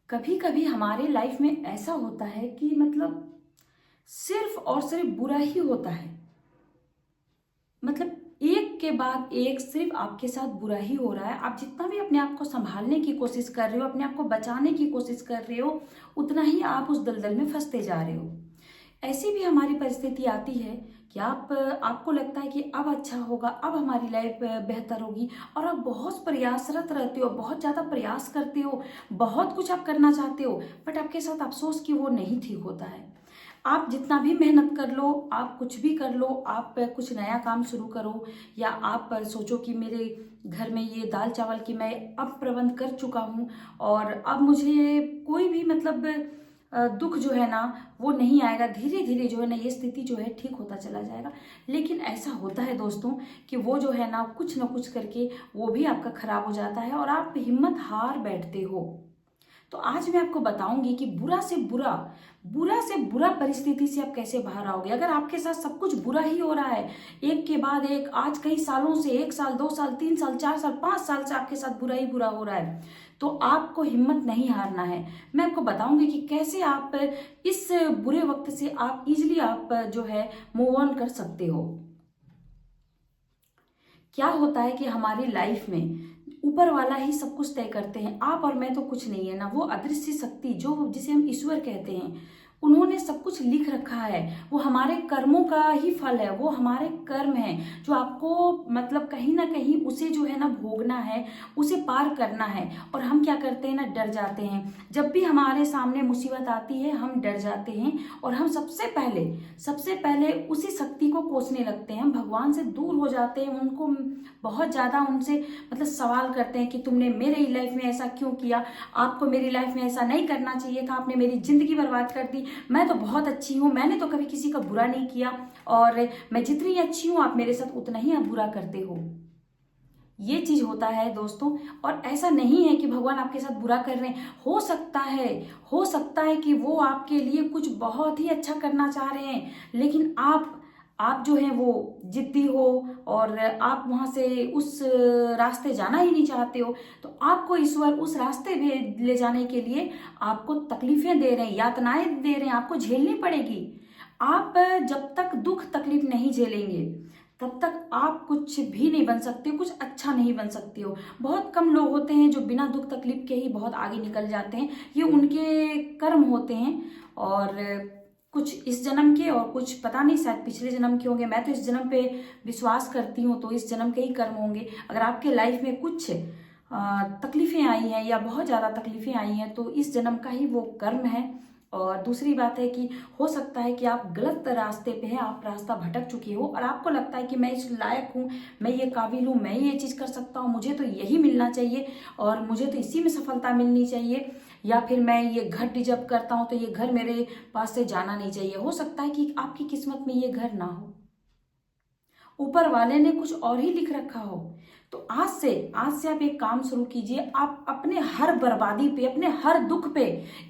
कभी कभी हमारे लाइफ में ऐसा होता है कि मतलब सिर्फ और सिर्फ बुरा ही होता है। मतलब एक के बाद एक सिर्फ आपके साथ बुरा ही हो रहा है। आप जितना भी अपने आप को संभालने की कोशिश कर रहे हो, अपने आप को बचाने की कोशिश कर रहे हो, उतना ही आप उस दलदल में फंसते जा रहे हो। ऐसी भी हमारी परिस्थिति आती है कि आपको लगता है कि अब अच्छा होगा, अब हमारी लाइफ बेहतर होगी, और आप बहुत प्रयासरत रहते हो, बहुत ज़्यादा प्रयास करते हो, बहुत कुछ आप करना चाहते हो, बट आपके साथ अफसोस कि वो नहीं ठीक होता है। आप जितना भी मेहनत कर लो, आप कुछ भी कर लो, आप कुछ नया काम शुरू करो, या आप सोचो कि मेरे घर में ये दाल चावल की मैं अब प्रबंध कर चुका हूँ और अब मुझे कोई भी मतलब दुख जो है ना वो नहीं आएगा, धीरे धीरे जो है ना ये स्थिति जो है ठीक होता चला जाएगा। लेकिन ऐसा होता है दोस्तों कि वो जो है ना कुछ करके वो भी आपका खराब हो जाता है और आप हिम्मत हार बैठते हो। तो आज मैं आपको बताऊंगी कि बुरा से बुरा परिस्थिति से आप कैसे बाहर आओगे। अगर आपके साथ सब कुछ बुरा ही हो रहा है, एक के बाद एक, आज कई सालों से, 1 साल, 2 साल, 3 साल, 4 साल, 5 साल से आपके साथ बुरा ही बुरा हो रहा है, तो आपको हिम्मत नहीं हारना है। मैं आपको बताऊंगी कि कैसे आप इस बुरे वक्त से आप इजिली आप जो है मूव ऑन कर सकते हो। क्या होता है कि हमारी लाइफ में ऊपर वाला ही सब कुछ तय करते हैं, आप और मैं तो कुछ नहीं है ना। वो अदृश्य शक्ति जो जिसे हम ईश्वर कहते हैं, उन्होंने सब कुछ लिख रखा है। वो हमारे कर्मों का ही फल है, वो हमारे कर्म है जो आपको मतलब कहीं ना कहीं उसे जो है ना भोगना है, उसे पार करना है। और हम क्या करते हैं ना, डर जाते हैं। जब भी हमारे सामने मुसीबत आती है हम डर जाते हैं और हम सबसे पहले उसी शक्ति को कोसने लगते हैं, हम भगवान से दूर हो जाते हैं, उनको बहुत ज्यादा उनसे मतलब सवाल करते हैं कि तुमने मेरी लाइफ में ऐसा क्यों किया, आपको मेरी लाइफ में ऐसा नहीं करना चाहिए था, आपने मेरी जिंदगी बर्बाद कर दी, मैं तो बहुत अच्छी हूँ, मैंने तो कभी किसी का बुरा नहीं किया, और मैं जितनी अच्छी हूँ आप मेरे साथ उतना ही आप बुरा करते हो। ये चीज होता है दोस्तों। और ऐसा नहीं है कि भगवान आपके साथ बुरा कर रहे हैं। हो सकता है कि वो आपके लिए कुछ बहुत ही अच्छा करना चाह रहे हैं, लेकिन आप जो है वो जिद्दी हो और आप वहां से उस रास्ते जाना ही नहीं चाहते हो। तो आपको ईश्वर उस रास्ते में ले जाने के लिए आपको तकलीफें दे रहे हैं, यातनाएं दे रहे हैं, आपको झेलनी पड़ेगी। आप जब तक दुख तकलीफ नहीं झेलेंगे तब तक आप कुछ भी नहीं बन सकते, कुछ अच्छा नहीं बन सकते हो। बहुत कम लोग होते हैं जो बिना दुख तकलीफ के ही बहुत आगे निकल जाते हैं, ये उनके कर्म होते हैं। और कुछ इस जन्म के और कुछ पता नहीं शायद पिछले जन्म के होंगे। मैं तो इस जन्म पे विश्वास करती हूँ, तो इस जन्म के ही कर्म होंगे। अगर आपके लाइफ में कुछ तकलीफें आई हैं या बहुत ज़्यादा तकलीफें आई हैं तो इस जन्म का ही वो कर्म है। और दूसरी बात है कि हो सकता है कि आप गलत रास्ते पे हैं, आप रास्ता भटक चुके हो और आपको लगता है कि मैं इस लायक हूँ, मैं ये काबिल हूँ, मैं ये चीज़ कर सकता हूँ, मुझे तो यही मिलना चाहिए और मुझे तो इसी में सफलता मिलनी चाहिए, या फिर मैं ये घर डिजर्व करता हूँ तो ये घर मेरे पास से जाना नहीं चाहिए। हो सकता है कि आपकी किस्मत में ये घर ना हो, ऊपर वाले ने कुछ और ही लिख रखा हो। तो आज से आप एक काम शुरू कीजिए। आप अपने हर बर्बादी पे, अपने हर दुख पे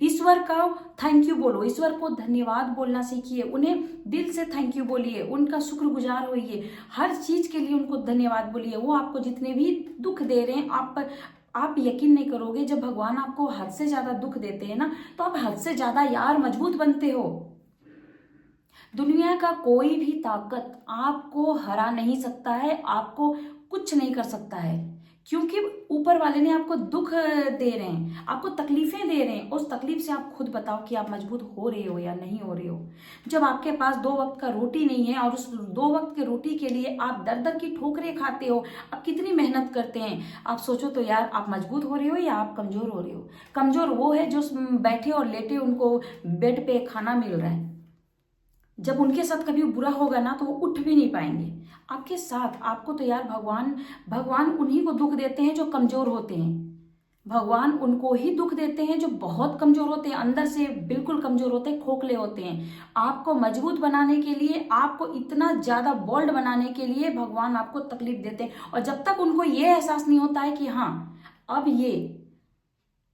ईश्वर का थैंक यू बोलो, ईश्वर को धन्यवाद बोलना सीखिए, उन्हें दिल से थैंक यू बोलिए, उनका शुक्रगुजार होइए, हर चीज के लिए उनको धन्यवाद बोलिए। वो आपको जितने भी दुख दे रहे हैं आप यकीन नहीं करोगे, जब भगवान आपको हद से ज्यादा दुख देते हैं ना तो आप हद से ज्यादा यार मजबूत बनते हो। दुनिया का कोई भी ताकत आपको हरा नहीं सकता है, आपको कुछ नहीं कर सकता है, क्योंकि ऊपर वाले ने आपको दुख दे रहे हैं, आपको तकलीफें दे रहे हैं। उस तकलीफ से आप खुद बताओ कि आप मजबूत हो रहे हो या नहीं हो रहे हो। जब आपके पास 2 वक्त का रोटी नहीं है और उस 2 वक्त के रोटी के लिए आप दर दर की ठोकरें खाते हो, आप कितनी मेहनत करते हैं, आप सोचो तो यार, आप मजबूत हो रहे हो या आप कमजोर हो रहे हो। कमजोर वो है जो बैठे और लेटे उनको बेड पे खाना मिल रहा है, जब उनके साथ कभी बुरा होगा ना तो वो उठ भी नहीं पाएंगे आपके साथ। आपको तो यार भगवान उन्हीं को दुख देते हैं जो कमजोर होते हैं। भगवान उनको ही दुख देते हैं जो बहुत कमजोर होते हैं, अंदर से बिल्कुल कमजोर होते हैं, खोखले होते हैं। आपको मजबूत बनाने के लिए, आपको इतना ज्यादा बोल्ड बनाने के लिए भगवान आपको तकलीफ देते हैं। और जब तक उनको ये एहसास नहीं होता है कि हाँ अब ये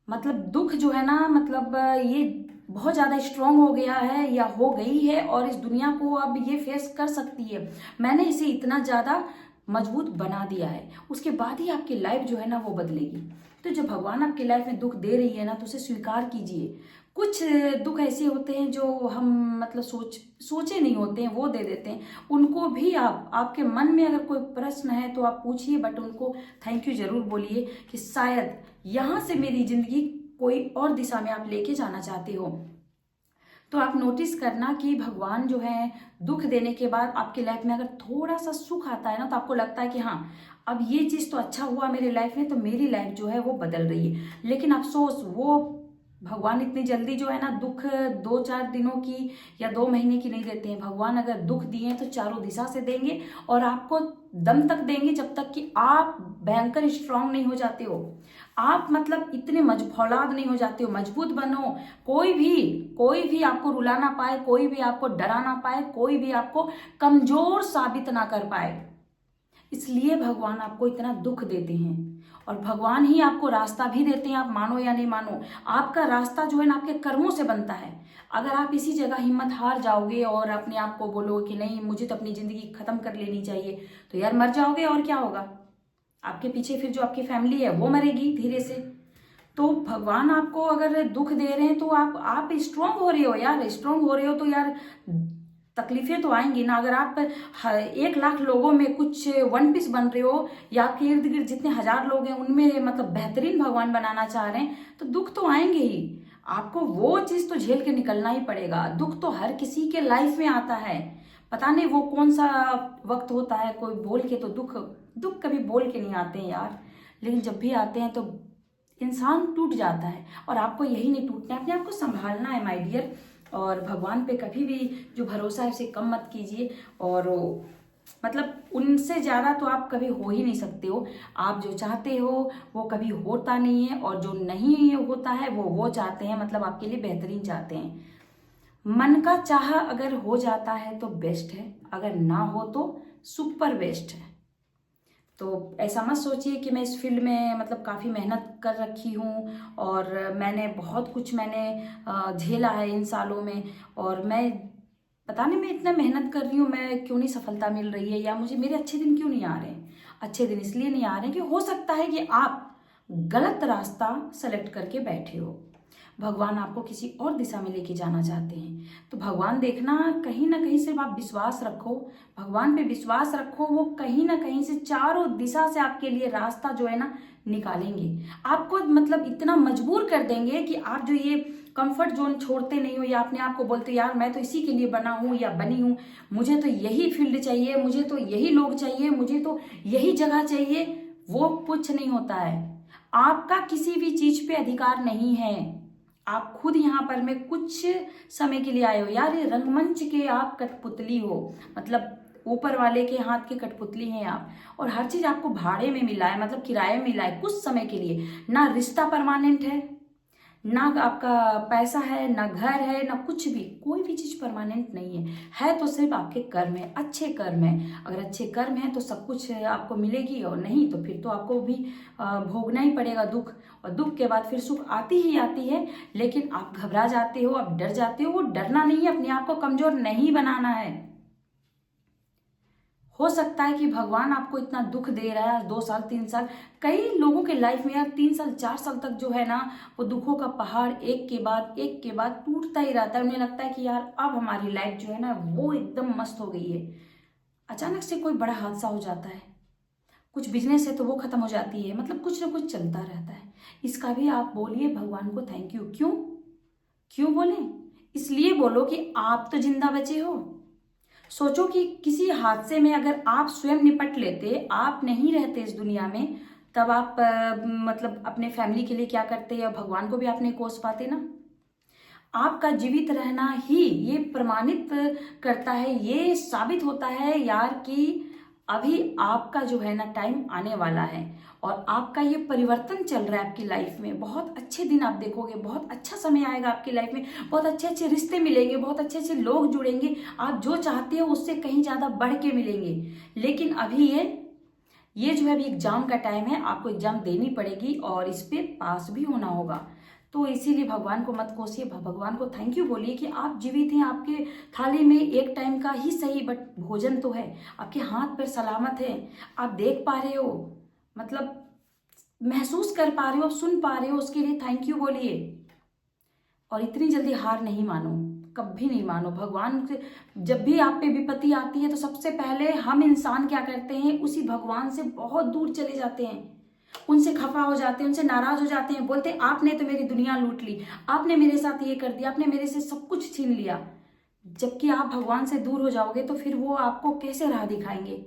मतलब दुख जो है ना, मतलब ये बहुत ज्यादा स्ट्रांग हो गया है या हो गई है और इस दुनिया को अब ये फेस कर सकती है, मैंने इसे इतना ज्यादा मजबूत बना दिया है, उसके बाद ही आपकी लाइफ जो है ना वो बदलेगी। तो जब भगवान आपकी लाइफ में दुख दे रही है ना, तो उसे स्वीकार कीजिए। कुछ दुख ऐसे होते हैं जो हम मतलब सोचे नहीं होते हैं, वो दे देते हैं। उनको भी आपके मन में अगर कोई प्रश्न है तो आप पूछिए, बट उनको थैंक यू जरूर बोलिए कि शायद यहाँ से मेरी जिंदगी कोई और दिशा में आप लेके जाना चाहते हो। तो आप नोटिस करना कि भगवान जो है दुख देने के बाद आपकी लाइफ में अगर थोड़ा सा सुख आता है ना, तो आपको लगता है कि हाँ अब ये चीज़ तो अच्छा हुआ मेरी लाइफ में, तो मेरी लाइफ जो है वो बदल रही है। लेकिन अफसोस वो भगवान इतनी जल्दी जो है ना दुख 2-4 दिनों की या 2 महीने की नहीं देते हैं। भगवान अगर दुख दिए हैं तो चारों दिशा से देंगे, और आपको दम तक देंगे जब तक कि आप भयंकर स्ट्रांग नहीं हो जाते हो, आप मतलब इतने फौलाद नहीं हो जाते हो, मजबूत बनो। कोई भी आपको रुला ना पाए, कोई भी आपको डरा ना पाए, कोई भी आपको कमजोर साबित ना कर पाए। इसलिए भगवान आपको इतना दुख देते हैं, और भगवान ही आपको रास्ता भी देते हैं। आप मानो या नहीं मानो, आपका रास्ता जो है ना आपके कर्मों से बनता है। अगर आप इसी जगह हिम्मत हार जाओगे और अपने आप को बोलोगे कि नहीं मुझे तो अपनी जिंदगी खत्म कर लेनी चाहिए, तो यार मर जाओगे, और क्या होगा। आपके पीछे फिर जो आपकी फैमिली है वो मरेगी धीरे से। तो भगवान आपको अगर दुख दे रहे हैं तो आप स्ट्रांग हो रहे हो यार, स्ट्रांग हो रहे हो तो यार तकलीफें तो आएंगी ना। अगर आप 1 लाख लोगों में कुछ वन पीस बन रहे हो, या आपके इर्द गिर्द जितने 1000 लोग हैं उनमें मतलब बेहतरीन भगवान बनाना चाह रहे हैं, तो दुख तो आएंगे ही। आपको वो चीज तो झेल के निकलना ही पड़ेगा। दुख तो हर किसी के लाइफ में आता है, पता नहीं वो कौन सा वक्त होता है। कोई बोल के तो दुख कभी बोल के नहीं आते हैं यार, लेकिन जब भी आते हैं तो इंसान टूट जाता है। और आपको यही नहीं टूटना है, अपने आप को संभालना है माय डियर। और भगवान पे कभी भी जो भरोसा है उसे कम मत कीजिए, और मतलब उनसे ज़्यादा तो आप कभी हो ही नहीं सकते हो। आप जो चाहते हो वो कभी होता नहीं है, और जो नहीं होता है वो चाहते हैं, मतलब आपके लिए बेहतरीन चाहते हैं। मन का चाह अगर हो जाता है तो बेस्ट है, अगर ना हो तो सुपर बेस्ट है। तो ऐसा मत सोचिए कि मैं इस फील्ड में मतलब काफ़ी मेहनत कर रखी हूँ, और मैंने बहुत कुछ झेला है इन सालों में, और मैं पता नहीं मैं इतना मेहनत कर रही हूँ, मैं क्यों नहीं सफलता मिल रही है, या मुझे मेरे अच्छे दिन क्यों नहीं आ रहे हैं। अच्छे दिन इसलिए नहीं आ रहे हैं कि हो सकता है कि आप गलत रास्ता सेलेक्ट करके बैठे हो। भगवान आपको किसी और दिशा में लेके जाना चाहते हैं। तो भगवान देखना कहीं ना कहीं सिर्फ आप विश्वास रखो, भगवान पे विश्वास रखो, वो कहीं ना कहीं से चारों दिशा से आपके लिए रास्ता जो है ना निकालेंगे। आपको मतलब इतना मजबूर कर देंगे कि आप जो ये कंफर्ट जोन छोड़ते नहीं हो, या अपने आप को बोलते यार मैं तो इसी के लिए बना हूँ या बनी हूँ, मुझे तो यही फील्ड चाहिए, मुझे तो यही लोग चाहिए, मुझे तो यही जगह चाहिए, वो कुछ नहीं होता है। आपका किसी भी चीज पे अधिकार नहीं है। आप खुद यहाँ पर में कुछ समय के लिए आए हो यार, ये रंगमंच के आप कठपुतली हो, मतलब ऊपर वाले के हाथ की कठपुतली हैं आप। और हर चीज आपको भाड़े में मिला है, मतलब किराए में मिला है कुछ समय के लिए। ना रिश्ता परमानेंट है, ना आपका पैसा है, ना घर है, ना कुछ भी, कोई भी चीज परमानेंट नहीं है तो सिर्फ आपके कर्म है, अच्छे कर्म है। अगर अच्छे कर्म है तो सब कुछ आपको मिलेगी, और नहीं तो फिर तो आपको भी भोगना ही पड़ेगा दुख। और दुख के बाद फिर सुख आती ही आती है, लेकिन आप घबरा जाते हो, आप डर जाते हो। वो डरना नहीं है, अपने आप को कमजोर नहीं बनाना है। हो सकता है कि भगवान आपको इतना दुख दे रहा है 2 साल 3 साल, कई लोगों के लाइफ में यार 3 साल 4 साल तक जो है ना वो दुखों का पहाड़ एक के बाद टूटता ही रहता है। उन्हें लगता है कि यार अब हमारी लाइफ जो है ना वो एकदम मस्त हो गई है। अचानक से कोई बड़ा हादसा हो जाता है, कुछ बिजनेस है तो वो खत्म हो जाती है, मतलब कुछ ना कुछ चलता रहता है। इसका भी आप बोलिए भगवान को थैंक यू। क्यों बोले? इसलिए बोलो कि आप तो जिंदा बचे हो। सोचो कि किसी हादसे में अगर आप स्वयं निपट लेते, आप नहीं रहते इस दुनिया में, तब आप मतलब अपने फैमिली के लिए क्या करते, या भगवान को भी आप नहीं कोस पाते ना। आपका जीवित रहना ही ये प्रमाणित करता है, ये साबित होता है यार कि अभी आपका जो है ना टाइम आने वाला है, और आपका ये परिवर्तन चल रहा है आपकी लाइफ में। बहुत अच्छे दिन आप देखोगे, बहुत अच्छा समय आएगा आपकी लाइफ में, बहुत अच्छे अच्छे रिश्ते मिलेंगे, बहुत अच्छे अच्छे लोग जुड़ेंगे, आप जो चाहते हो उससे कहीं ज्यादा बढ़ के मिलेंगे। लेकिन अभी ये जो है अभी एग्जाम का टाइम है, आपको एग्जाम देनी पड़ेगी और इस पे पास भी होना होगा। तो इसीलिए भगवान को मत कोसिए, भगवान को थैंक यू बोलिए कि आप जीवित हैं, आपके थाली में एक टाइम का ही सही बट भोजन तो है, आपके हाथ पैर सलामत है, आप देख पा रहे हो, मतलब महसूस कर पा रहे हो, सुन पा रहे हो, उसके लिए थैंक यू बोलिए। और इतनी जल्दी हार नहीं मानो, कभी नहीं मानो। भगवान से जब भी आप पे विपत्ति आती है तो सबसे पहले हम इंसान क्या करते हैं, उसी भगवान से बहुत दूर चले जाते हैं, उनसे खफा हो जाते हैं, उनसे नाराज हो जाते हैं, बोलते हैं आपने तो मेरी दुनिया लूट ली, आपने मेरे साथ ये कर दिया, आपने मेरे से सब कुछ छीन लिया। जबकि आप भगवान से दूर हो जाओगे तो फिर वो आपको कैसे राह दिखाएंगे।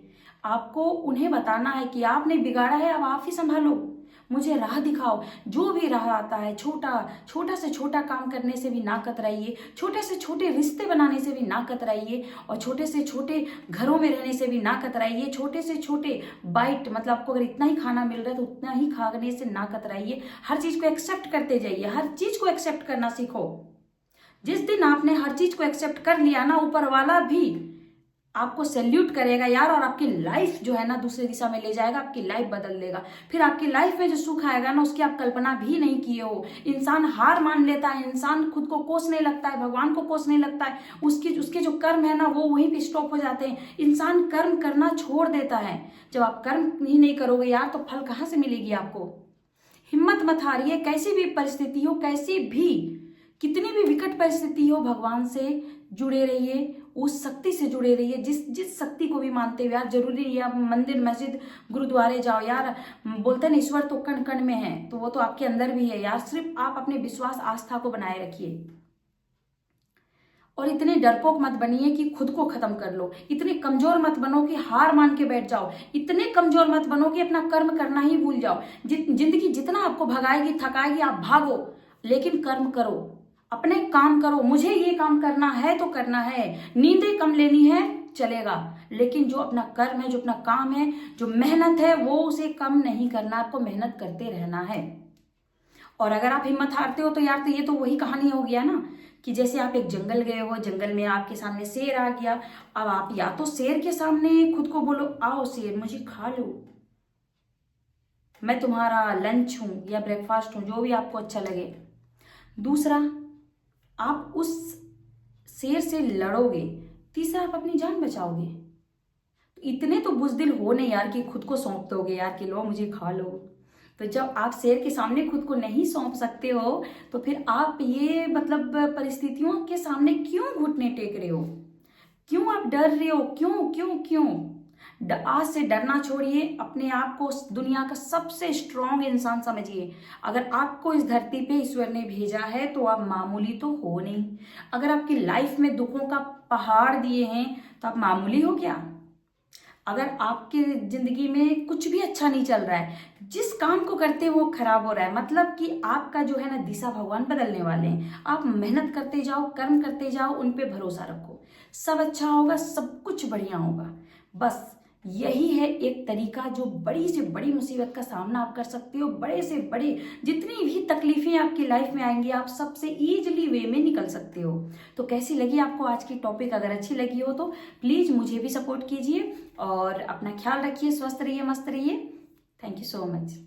आपको उन्हें बताना है कि आपने बिगाड़ा है, अब आप ही संभालो, मुझे राह दिखाओ। जो भी राह आता है, छोटा से छोटा काम करने से भी ना कतराइए, छोटे से छोटे रिश्ते बनाने से भी ना कतराइए, और छोटे से छोटे घरों में रहने से भी ना कतराइए, छोटे से छोटे बाइट, मतलब आपको अगर इतना ही खाना मिल रहा है तो उतना ही खाने से ना कतराइए। हर चीज को एक्सेप्ट करते जाइए, हर चीज को एक्सेप्ट करना सीखो। जिस दिन आपने हर चीज को एक्सेप्ट कर लिया ना, ऊपर वाला भी आपको सैल्यूट करेगा यार, और आपकी लाइफ जो है ना दूसरी दिशा में ले जाएगा, आपकी लाइफ बदल देगा। फिर आपकी लाइफ में जो सुख आएगा ना, उसकी आप कल्पना भी नहीं किए हो। इंसान हार मान लेता है, इंसान खुद को कोसने लगता है, भगवान को कोसने लगता है, उसके जो कर्म है ना वो वहीं पे स्टॉप हो जाते हैं। इंसान कर्म करना छोड़ देता है। जब आप कर्म ही नहीं करोगे यार तो फल कहाँ से मिलेगी आपको। हिम्मत मत हारिए, कैसी भी परिस्थिति हो, कैसी भी कितनी भी विकट परिस्थिति हो, भगवान से जुड़े रहिए, उस शक्ति से जुड़े रहिए, जिस शक्ति को भी मानते हो यार। जरूरी नहीं है आप मंदिर मस्जिद गुरुद्वारे जाओ यार, बोलते हैं ईश्वर तो कण कण में है, तो वो तो आपके अंदर भी है यार। सिर्फ आप अपने विश्वास आस्था को बनाए रखिए, और इतने डरपोक मत बनिए कि खुद को खत्म कर लो, इतने कमजोर मत बनो कि हार मान के बैठ जाओ, इतने कमजोर मत बनो कि अपना कर्म करना ही भूल जाओ। जिंदगी जितना आपको भगाएगी थकाएगी, आप भागो, लेकिन कर्म करो, अपने काम करो। मुझे ये काम करना है तो करना है, नींदें कम लेनी है चलेगा, लेकिन जो अपना कर्म है, जो अपना काम है, जो मेहनत है, वो उसे कम नहीं करना, आपको मेहनत करते रहना है। और अगर आप हिम्मत हारते हो तो यार, तो ये तो वही कहानी हो गया ना, कि जैसे आप एक जंगल गए हो, जंगल में आपके सामने शेर आ गया। अब आप या तो शेर के सामने खुद को बोलो आओ शेर मुझे खा लो, मैं तुम्हारा लंच हूं या ब्रेकफास्ट हूं, जो भी आपको अच्छा लगे। दूसरा, आप उस शेर से लड़ोगे। तीसरा, आप अपनी जान बचाओगे। तो इतने तो बुजदिल हो नहीं यार कि खुद को सौंप दोगे यार कि लो मुझे खा लो। तो जब आप शेर के सामने खुद को नहीं सौंप सकते हो तो फिर आप ये मतलब परिस्थितियों के सामने क्यों घुटने टेक रहे हो, क्यों आप डर रहे हो, क्यों क्यों क्यों। आज से डरना छोड़िए, अपने आप को दुनिया का सबसे स्ट्रांग इंसान समझिए। अगर आपको इस धरती पे ईश्वर ने भेजा है तो आप मामूली तो हो नहीं। अगर आपकी लाइफ में दुखों का पहाड़ दिए हैं तो आप मामूली हो क्या। अगर आपकी जिंदगी में कुछ भी अच्छा नहीं चल रहा है, जिस काम को करते हो वो खराब हो रहा है, मतलब कि आपका जो है ना दिशा भगवान बदलने वाले हैं। आप मेहनत करते जाओ, कर्म करते जाओ, उन पे भरोसा रखो, सब अच्छा होगा, सब कुछ बढ़िया होगा। बस यही है एक तरीका जो बड़ी से बड़ी मुसीबत का सामना आप कर सकते हो। बड़े से बड़े जितनी भी तकलीफें आपकी लाइफ में आएंगी, आप सबसे इजीली वे में निकल सकते हो। तो कैसी लगी आपको आज की टॉपिक? अगर अच्छी लगी हो तो प्लीज मुझे भी सपोर्ट कीजिए और अपना ख्याल रखिए, स्वस्थ रहिए, मस्त रहिए। Thank you so much.